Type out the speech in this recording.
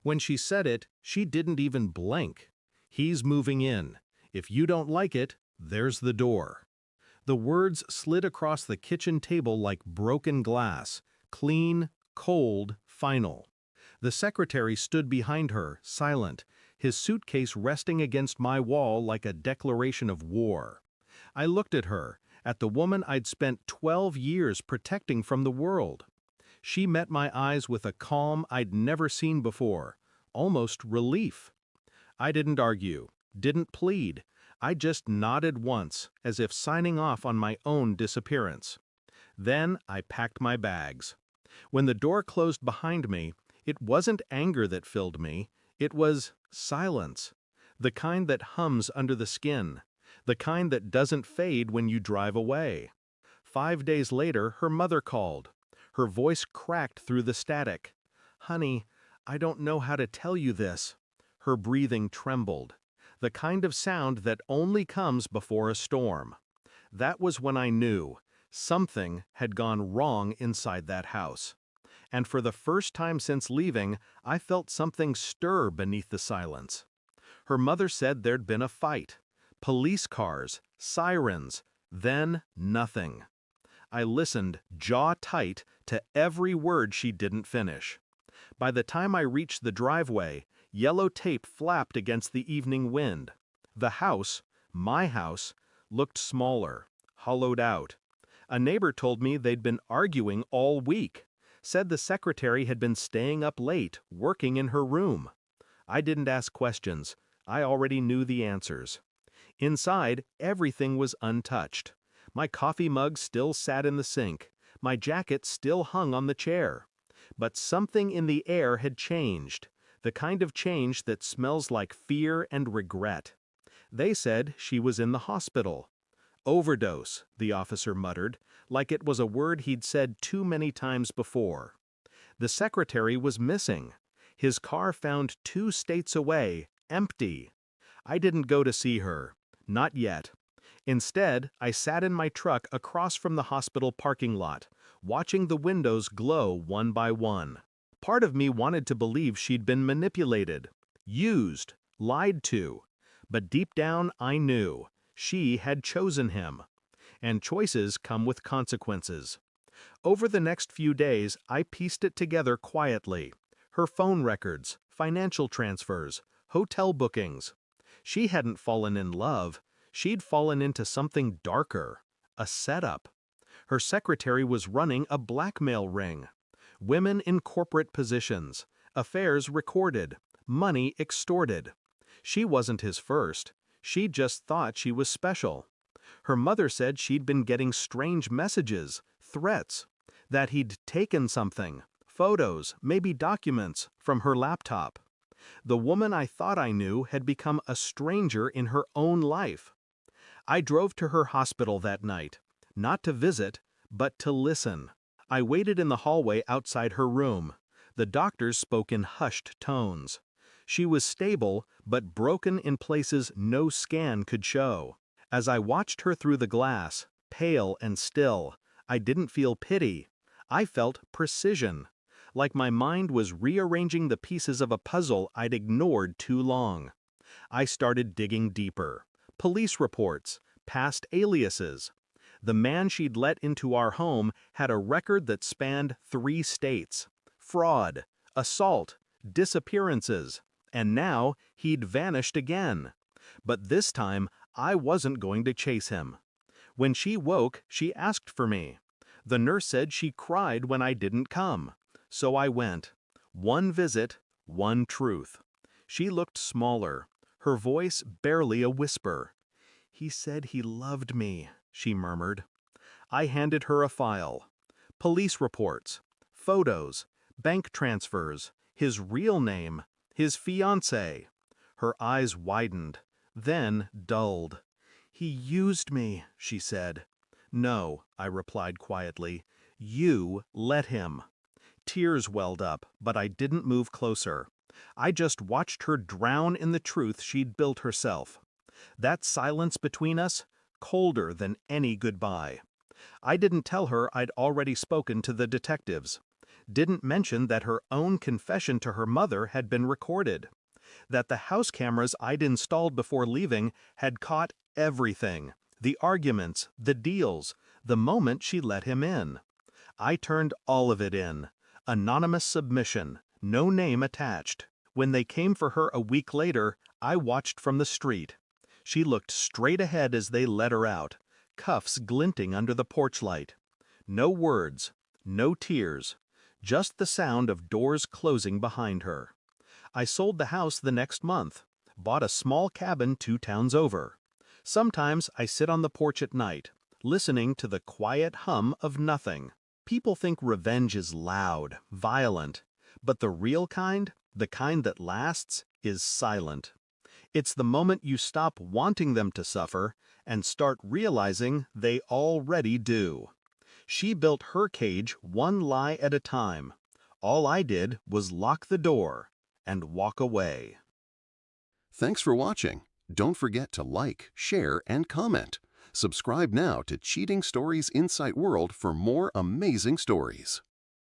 When she said it, she didn't even blink. "He's moving in. If you don't like it, there's the door." The words slid across the kitchen table like broken glass, clean, cold, final. The secretary stood behind her, silent, his suitcase resting against my wall like a declaration of war. I looked at her, at the woman I'd spent 12 years protecting from the world. She met my eyes with a calm I'd never seen before, almost relief. I didn't argue, didn't plead. I just nodded once, as if signing off on my own disappearance. Then I packed my bags. When the door closed behind me, it wasn't anger that filled me, it was silence. The kind that hums under the skin, the kind that doesn't fade when you drive away. 5 days later, her mother called. Her voice cracked through the static. "Honey, I don't know how to tell you this." Her breathing trembled. The kind of sound that only comes before a storm. That was when I knew something had gone wrong inside that house. And for the first time since leaving, I felt something stir beneath the silence. Her mother said there'd been a fight. Police cars, sirens, then nothing. I listened, jaw tight, to every word she didn't finish. By the time I reached the driveway, yellow tape flapped against the evening wind. The house, my house, looked smaller, hollowed out. A neighbor told me they'd been arguing all week, said the secretary had been staying up late, working in her room. I didn't ask questions. I already knew the answers. Inside, everything was untouched. My coffee mug still sat in the sink. My jacket still hung on the chair. But something in the air had changed, the kind of change that smells like fear and regret. They said she was in the hospital. "Overdose," the officer muttered, like it was a word he'd said too many times before. The secretary was missing. His car found 2 states away, empty. I didn't go to see her. Not yet. Instead, I sat in my truck across from the hospital parking lot, watching the windows glow one by one. Part of me wanted to believe she'd been manipulated, used, lied to. But deep down I knew she had chosen him. And choices come with consequences. Over the next few days, I pieced it together quietly. Her phone records, financial transfers, hotel bookings. She hadn't fallen in love. She'd fallen into something darker, a setup. Her secretary was running a blackmail ring. Women in corporate positions, affairs recorded, money extorted. She wasn't his first. She just thought she was special. Her mother said she'd been getting strange messages, threats, that he'd taken something, photos, maybe documents, from her laptop. The woman I thought I knew had become a stranger in her own life. I drove to her hospital that night, not to visit, but to listen. I waited in the hallway outside her room. The doctors spoke in hushed tones. She was stable, but broken in places no scan could show. As I watched her through the glass, pale and still, I didn't feel pity. I felt precision, like my mind was rearranging the pieces of a puzzle I'd ignored too long. I started digging deeper. Police reports, past aliases. The man she'd let into our home had a record that spanned 3 states. Fraud, assault, disappearances, and now he'd vanished again. But this time, I wasn't going to chase him. When she woke, she asked for me. The nurse said she cried when I didn't come. So I went. One visit, one truth. She looked smaller, her voice barely a whisper. "He said he loved me," she murmured. I handed her a file. Police reports, photos, bank transfers, his real name, his fiancée. Her eyes widened, then dulled. "He used me," she said. "No," I replied quietly. "You let him." Tears welled up, but I didn't move closer. I just watched her drown in the truth she'd built herself. That silence between us, colder than any goodbye. I didn't tell her I'd already spoken to the detectives. didn't mention that her own confession to her mother had been recorded, that the house cameras I'd installed before leaving had caught everything, the arguments, the deals, the moment she let him in. I turned all of it in. Anonymous submission, no name attached. When they came for her a week later, I watched from the street. She looked straight ahead as they let her out, cuffs glinting under the porch light. No words, no tears, just the sound of doors closing behind her. I sold the house the next month, bought a small cabin 2 towns over. Sometimes I sit on the porch at night, listening to the quiet hum of nothing. People think revenge is loud, violent, but the real kind, the kind that lasts, is silent. It's the moment you stop wanting them to suffer and start realizing they already do. She built her cage one lie at a time. All I did was lock the door and walk away. Thanks for watching. Don't forget to like, share, and comment. Subscribe now to Cheating Stories Insight World for more amazing stories.